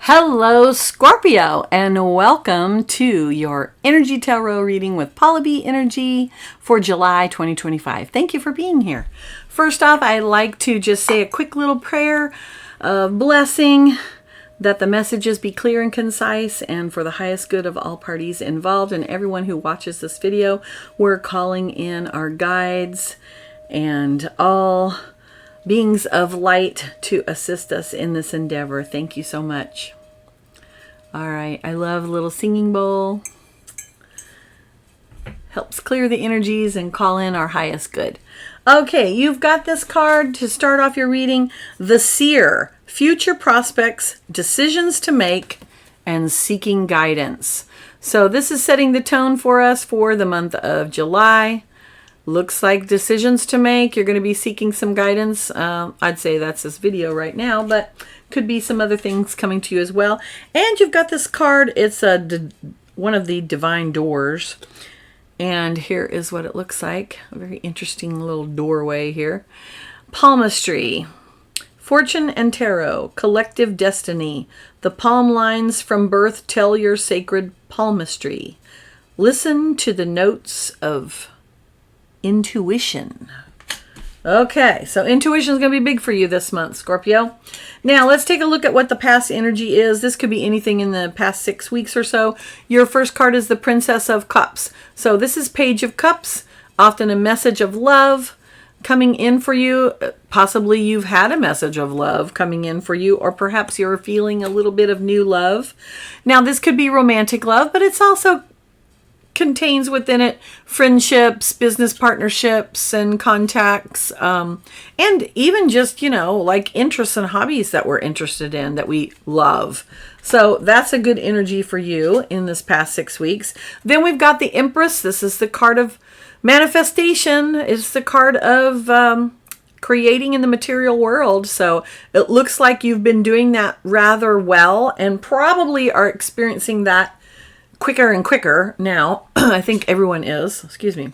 Hello, Scorpio, and welcome to your Energy Tarot reading with Paula B Energy for July 2025. Thank you for being here. First off, I'd like to just say a quick little prayer of blessing that the messages be clear and concise and for the highest good of all parties involved and everyone who watches this video. We're calling in our guides and all beings of light to assist us in this endeavor. Thank you so much. All right, I love a little singing bowl. Helps clear the energies and call in our highest good. Okay, you've got this card to start off your reading. The Seer, future prospects, decisions to make, and seeking guidance. So this is setting the tone for us for the month of July. Looks like decisions to make. You're going to be seeking some guidance. I'd say that's this video right now, but could be some other things coming to you as well. And you've got this card. It's one of the divine doors. And here is what it looks like. A very interesting little doorway here. Palmistry, fortune and tarot, collective destiny. The palm lines from birth tell your sacred palmistry. Listen to the notes of intuition. Okay, so intuition is going to be big for you this month, Scorpio. Now, let's take a look at what the past energy is. This could be anything in the past 6 weeks or so. Your first card is the Princess of Cups. So this is Page of Cups, often a message of love coming in for you. Possibly you've had a message of love coming in for you, or perhaps you're feeling a little bit of new love. Now, this could be romantic love, but it's also contains within it friendships, business partnerships, and contacts, and even just, like interests and hobbies that we're interested in, that we love. So that's a good energy for you in this past 6 weeks. Then we've got the Empress. This is the card of manifestation. It's the card of creating in the material world. So it looks like you've been doing that rather well and probably are experiencing that quicker and quicker now. I think everyone is. Excuse me.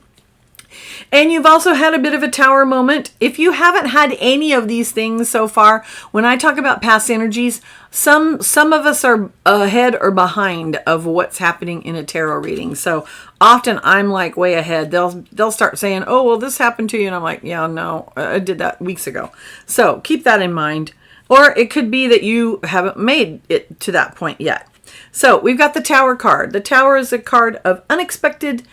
And you've also had a bit of a tower moment. If you haven't had any of these things so far, when I talk about past energies, some of us are ahead or behind of what's happening in a tarot reading. So often I'm like way ahead. They'll start saying, "Oh, well, this happened to you," and I'm like, "Yeah, no, I did that weeks ago." So keep that in mind. Or it could be that you haven't made it to that point yet. So we've got the Tower card. The Tower is a card of unexpected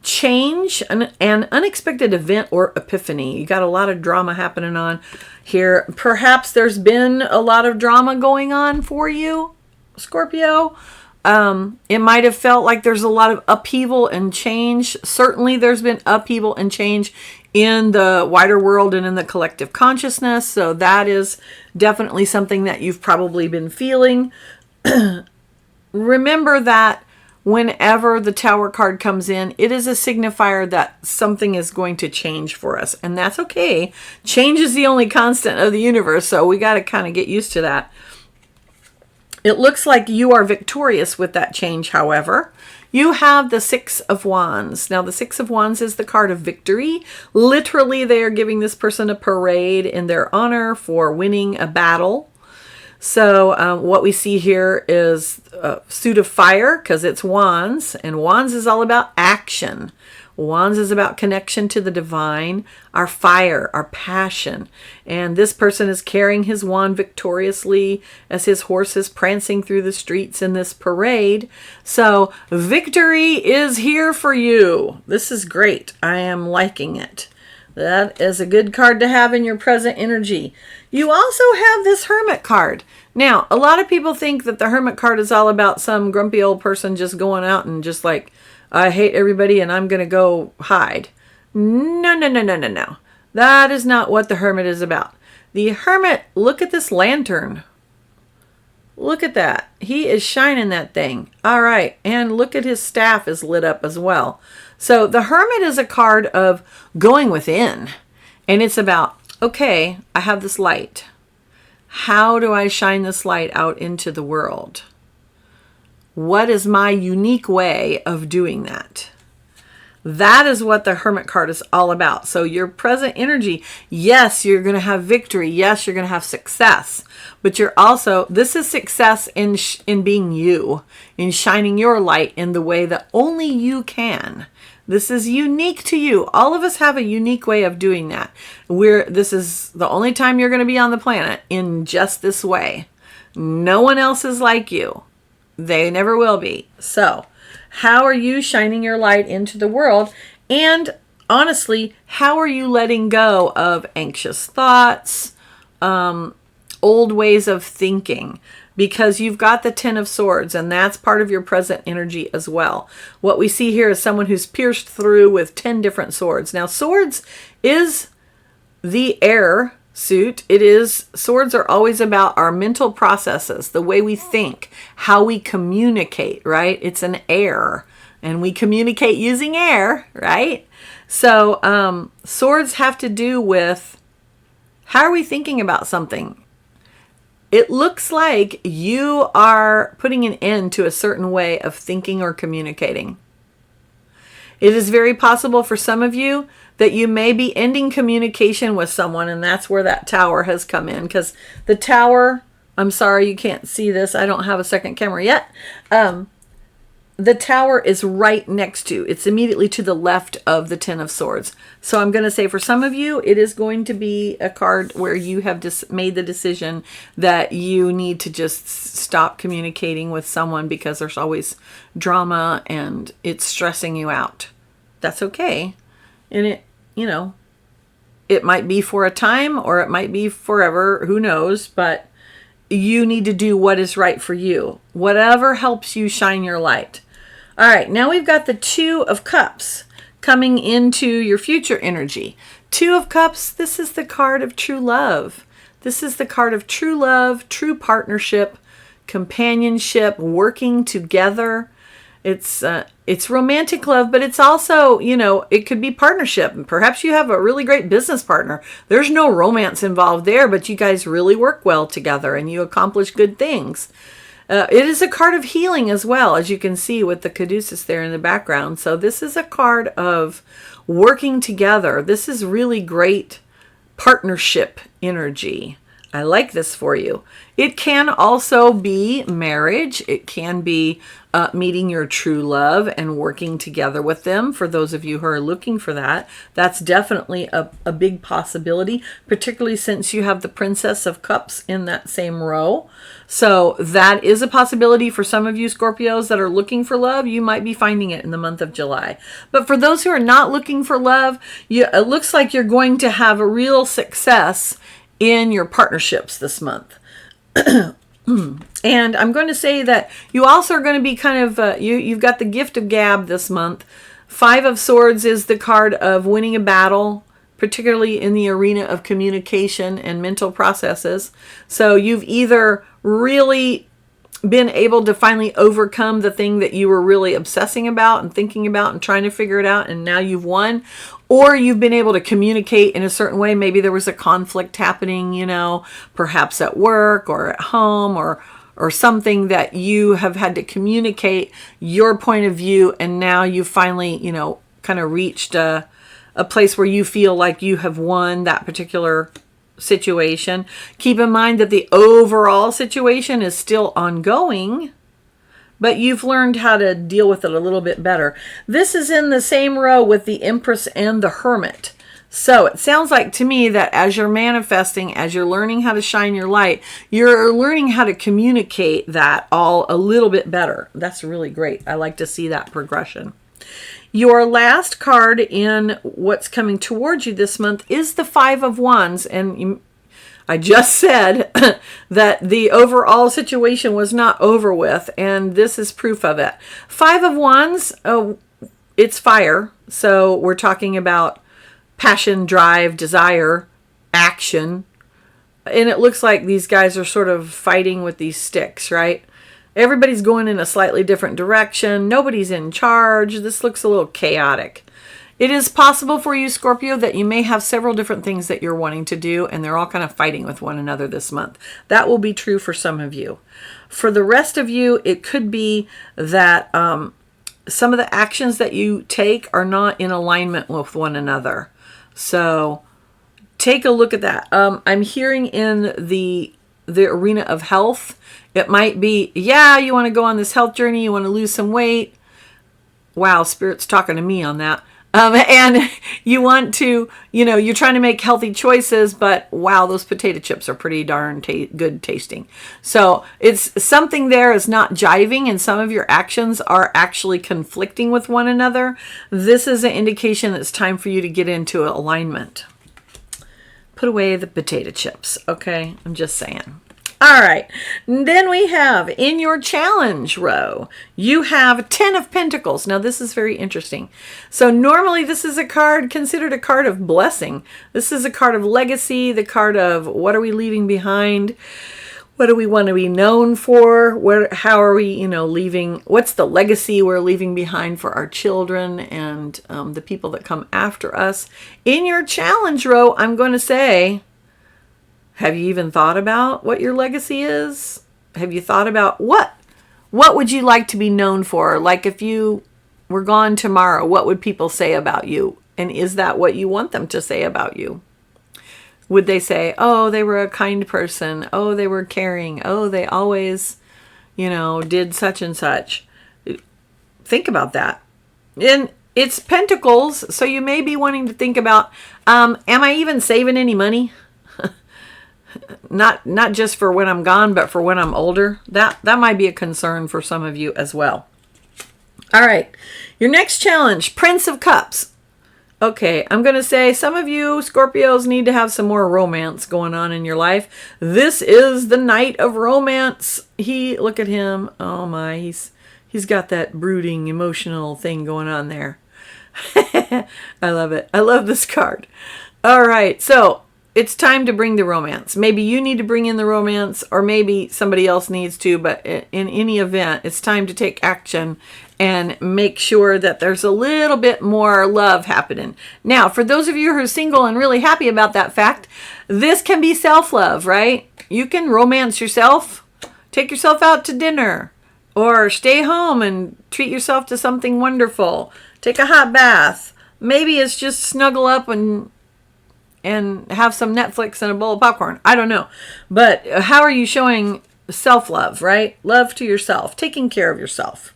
change, an unexpected event or epiphany. You got a lot of drama happening on here. Perhaps there's been a lot of drama going on for you, Scorpio. It might have felt like there's a lot of upheaval and change. Certainly there's been upheaval and change in the wider world and in the collective consciousness. So that is definitely something that you've probably been feeling. Remember that whenever the Tower card comes in, it is a signifier that something is going to change for us. And that's okay. Change is the only constant of the universe, so we got to kind of get used to that. It looks like you are victorious with that change, however. You have the Six of Wands. Now, the Six of Wands is the card of victory. Literally, they are giving this person a parade in their honor for winning a battle. So what we see here is a suit of fire because it's wands, and wands is all about action. Wands is about connection to the divine, our fire, our passion. And this person is carrying his wand victoriously as his horse is prancing through the streets in this parade. So victory is here for you. This is great. I am liking it. That is a good card to have in your present energy. You also have this Hermit card. Now, a lot of people think that the Hermit card is all about some grumpy old person just going out and just like, I hate everybody and I'm going to go hide. No. That is not what the Hermit is about. The Hermit, look at this lantern. Look at that. He is shining that thing. All right. And look at his staff is lit up as well. So the Hermit is a card of going within. And it's about, okay, I have this light. How do I shine this light out into the world? What is my unique way of doing that? That is what the Hermit card is all about. So your present energy, yes, you're going to have victory. Yes, you're going to have success. But you're also, this is success in being you, in shining your light in the way that only you can. This is unique to you. All of us have a unique way of doing that. This is the only time you're going to be on the planet in just this way. No one else is like you. They never will be. So, how are you shining your light into the world? And honestly, how are you letting go of anxious thoughts, old ways of thinking? Because you've got the Ten of Swords, and that's part of your present energy as well. What we see here is someone who's pierced through with 10 different swords. Now, swords is the air suit. Swords are always about our mental processes, the way we think, how we communicate, right? It's an air, and we communicate using air, right? So swords have to do with how are we thinking about something? It looks like you are putting an end to a certain way of thinking or communicating. It is very possible for some of you that you may be ending communication with someone, and that's where that tower has come in. Because the tower, I'm sorry you can't see this, I don't have a second camera yet. The tower is right next to, it's immediately to the left of the Ten of Swords. So I'm going to say for some of you, it is going to be a card where you have just made the decision that you need to just stop communicating with someone because there's always drama and it's stressing you out. That's okay. And it might be for a time or it might be forever, who knows, but you need to do what is right for you. Whatever helps you shine your light. All right, now we've got the Two of Cups coming into your future energy. Two of Cups, this is the card of true love. This is the card of true love, true partnership, companionship, working together. It's romantic love, but it's also, it could be partnership. Perhaps you have a really great business partner. There's no romance involved there, but you guys really work well together and you accomplish good things. It is a card of healing as well, as you can see with the caduceus there in the background. So this is a card of working together. This is really great partnership energy. I like this for you. It can also be marriage. It can be meeting your true love and working together with them. For those of you who are looking for that, that's definitely a big possibility, particularly since you have the Princess of Cups in that same row. So that is a possibility for some of you Scorpios that are looking for love. You might be finding it in the month of July. But for those who are not looking for love, it looks like you're going to have a real success in your partnerships this month. And I'm going to say that you also are going to be kind of, you've got the gift of gab this month. Five of Swords is the card of winning a battle, particularly in the arena of communication and mental processes. So you've either really been able to finally overcome the thing that you were really obsessing about and thinking about and trying to figure it out, and now you've won, or you've been able to communicate in a certain way. Maybe there was a conflict happening, perhaps at work or at home or something that you have had to communicate your point of view, and now you finally, kind of reached a place where you feel like you have won that particular situation. Keep in mind that the overall situation is still ongoing, but you've learned how to deal with it a little bit better. This is in the same row with the Empress and the Hermit. So it sounds like to me that as you're manifesting, as you're learning how to shine your light, you're learning how to communicate that all a little bit better. That's really great. I like to see that progression. Your last card in what's coming towards you this month is the Five of Wands. And I just said that the overall situation was not over with, and this is proof of it. Five of Wands, it's fire. So we're talking about passion, drive, desire, action. And it looks like these guys are sort of fighting with these sticks, right? Everybody's going in a slightly different direction. Nobody's in charge. This looks a little chaotic. It is possible for you, Scorpio, that you may have several different things that you're wanting to do, and they're all kind of fighting with one another this month. That will be true for some of you. For the rest of you, it could be that some of the actions that you take are not in alignment with one another. So take a look at that. I'm hearing in the arena of health, it might be, yeah, you want to go on this health journey, you want to lose some weight. Wow, Spirit's talking to me on that. And you want to, you're trying to make healthy choices, but wow, those potato chips are pretty darn good tasting. So it's something there is not jiving, and some of your actions are actually conflicting with one another. This is an indication that it's time for you to get into alignment. Put away the potato chips, okay? I'm just saying. All right, then we have in your challenge row, you have 10 of Pentacles. Now this is very interesting. So normally this is a card considered a card of blessing. This is a card of legacy, the card of what are we leaving behind? What do we want to be known for? How are we, leaving? What's the legacy we're leaving behind for our children and the people that come after us? In your challenge row, I'm going to say, have you even thought about what your legacy is? Have you thought about what would you like to be known for? Like if you were gone tomorrow, what would people say about you? And is that what you want them to say about you? Would they say, oh, they were a kind person. Oh, they were caring. Oh, they always, did such and such. Think about that. And it's Pentacles, so you may be wanting to think about, am I even saving any money? Not just for when I'm gone, but for when I'm older. That might be a concern for some of you as well. All right. Your next challenge, Prince of Cups. Okay, I'm going to say some of you Scorpios need to have some more romance going on in your life. This is the Knight of Romance. Look at him. Oh my, he's got that brooding, emotional thing going on there. I love it. I love this card. All right, so it's time to bring the romance. Maybe you need to bring in the romance, or maybe somebody else needs to, but in any event, it's time to take action and make sure that there's a little bit more love happening. Now, for those of you who are single and really happy about that fact, this can be self-love, right? You can romance yourself, take yourself out to dinner, or stay home and treat yourself to something wonderful. Take a hot bath. Maybe it's just snuggle up and have some Netflix and a bowl of popcorn. I don't know. But how are you showing self-love, right? Love to yourself, taking care of yourself.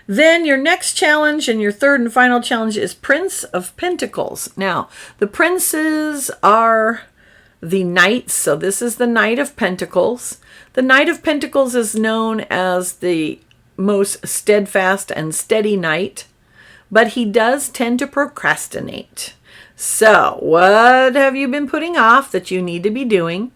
Then your next challenge and your third and final challenge is Prince of Pentacles. Now, the princes are the knights. So this is the Knight of Pentacles. The Knight of Pentacles is known as the most steadfast and steady knight, but he does tend to procrastinate. So, what have you been putting off that you need to be doing?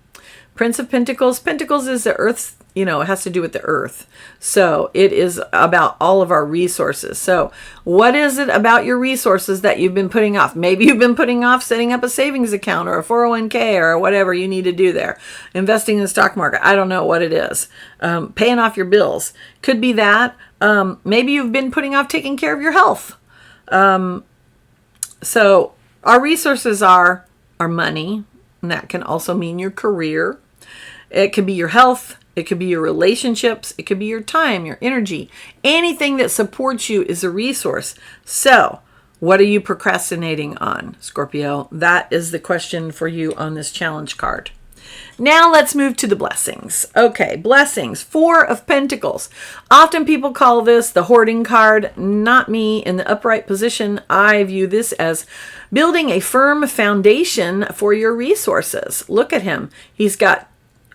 Prince of Pentacles. Pentacles is the earth, it has to do with the earth. So, it is about all of our resources. So, what is it about your resources that you've been putting off? Maybe you've been putting off setting up a savings account or a 401k or whatever you need to do there. Investing in the stock market. I don't know what it is. Paying off your bills. Could be that. Maybe you've been putting off taking care of your health. So, our resources are our money, and that can also mean your career. It could be your health. It could be your relationships. It could be your time, your energy. Anything that supports you is a resource. So, what are you procrastinating on, Scorpio? That is the question for you on this challenge card. Now let's move to the blessings. Okay, blessings. 4 of Pentacles. Often people call this the hoarding card. Not me. In the upright position, I view this as building a firm foundation for your resources. Look at him. He's got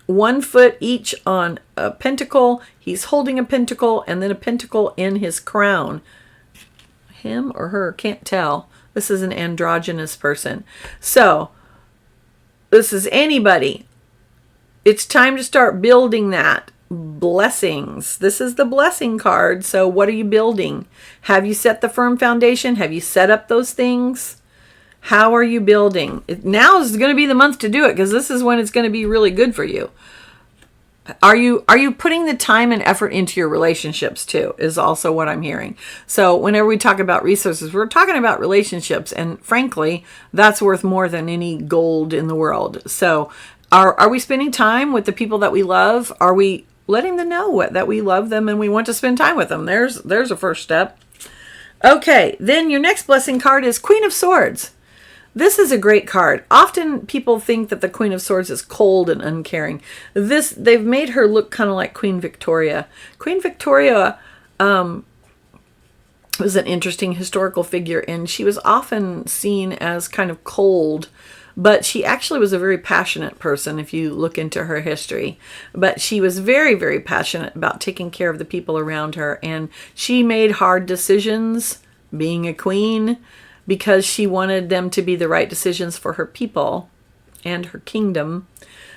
1 foot each on a pentacle. He's holding a pentacle and then a pentacle in his crown. Him or her, can't tell. This is an androgynous person. So, this is anybody. It's time to start building that. Blessings. This is the blessing card. So what are you building? Have you set the firm foundation? Have you set up those things? How are you building? Now is going to be the month to do it, because this is when it's going to be really good for you. Are you putting the time and effort into your relationships too, is also what I'm hearing. So whenever we talk about resources, we're talking about relationships. And frankly, that's worth more than any gold in the world. So are we spending time with the people that we love? Are we letting them know that we love them and we want to spend time with them. There's a first step. Okay, then your next blessing card is Queen of Swords. This is a great card. Often people think that the Queen of Swords is cold and uncaring. They've made her look kind of like Queen Victoria. Queen Victoria was an interesting historical figure, and she was often seen as kind of cold, but she actually was a very passionate person if you look into her history. But she was very, very passionate about taking care of the people around her, and she made hard decisions being a queen because she wanted them to be the right decisions for her people and her kingdom.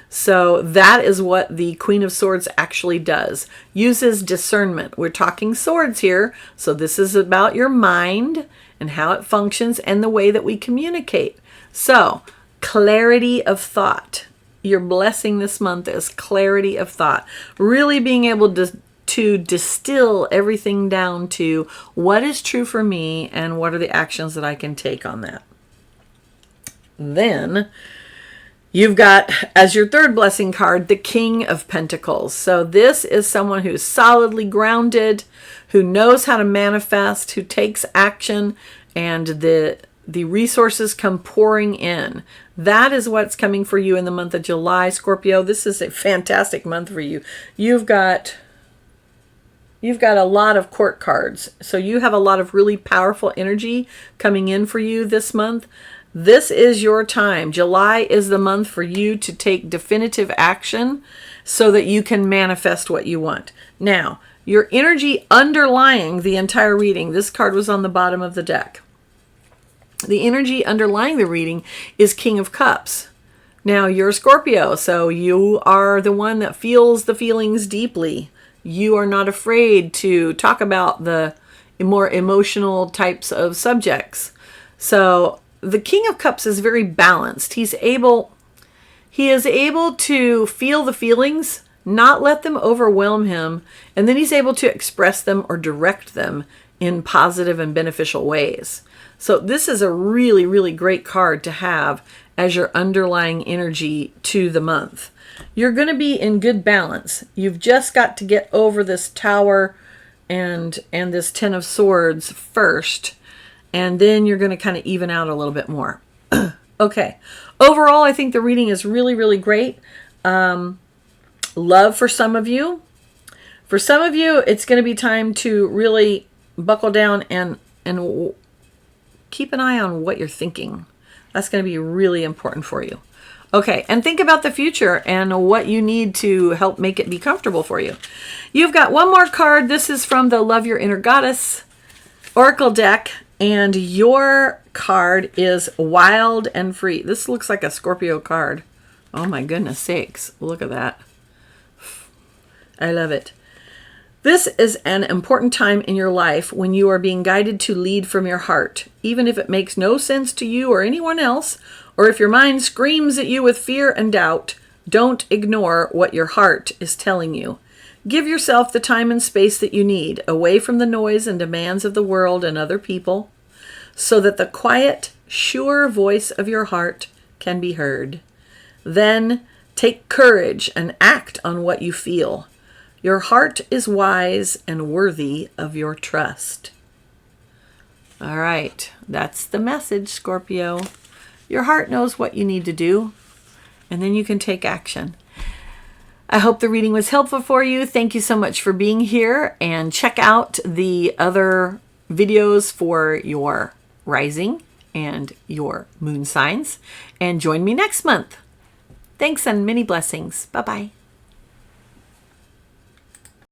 So that is what the Queen of Swords actually does. Uses discernment. We're talking swords here, so this is about your mind and how it functions and the way that we communicate. So, clarity of thought. Your blessing this month is clarity of thought. Really being able to distill everything down to what is true for me and what are the actions that I can take on that. Then you've got, as your third blessing card, the King of Pentacles. So this is someone who's solidly grounded, who knows how to manifest, who takes action, and the resources come pouring in. That is what's coming for you in the month of July, Scorpio. This is a fantastic month for you. You've got a lot of court cards. So you have a lot of really powerful energy coming in for you this month. This is your time. July is the month for you to take definitive action so that you can manifest what you want. Now, your energy underlying the entire reading, this card was on the bottom of the deck. The energy underlying the reading is King of Cups. Now, you're a Scorpio, so you are the one that feels the feelings deeply. You are not afraid to talk about the more emotional types of subjects. So the King of Cups is very balanced. He is able to feel the feelings, not let them overwhelm him, and then he's able to express them or direct them in positive and beneficial ways. So this is a really, really great card to have as your underlying energy to the month. You're going to be in good balance. You've just got to get over this Tower and this Ten of Swords first, and then you're going to kind of even out a little bit more. Okay. Overall, I think the reading is really, really great. Love for some of you. For some of you, it's going to be time to really buckle down and keep an eye on what you're thinking. That's going to be really important for you. Okay, and think about the future and what you need to help make it be comfortable for you. You've got one more card. This is from the Love Your Inner Goddess Oracle deck, and your card is Wild and Free. This looks like a Scorpio card. Oh my goodness sakes, look at that. I love it. This is an important time in your life when you are being guided to lead from your heart, even if it makes no sense to you or anyone else, or if your mind screams at you with fear and doubt. Don't ignore what your heart is telling you. Give yourself the time and space that you need, away from the noise and demands of the world and other people, so that the quiet, sure voice of your heart can be heard. Then take courage and act on what you feel. Your heart is wise and worthy of your trust. All right, that's the message, Scorpio. Your heart knows what you need to do, and then you can take action. I hope the reading was helpful for you. Thank you so much for being here, and check out the other videos for your rising and your moon signs, and join me next month. Thanks and many blessings. Bye-bye.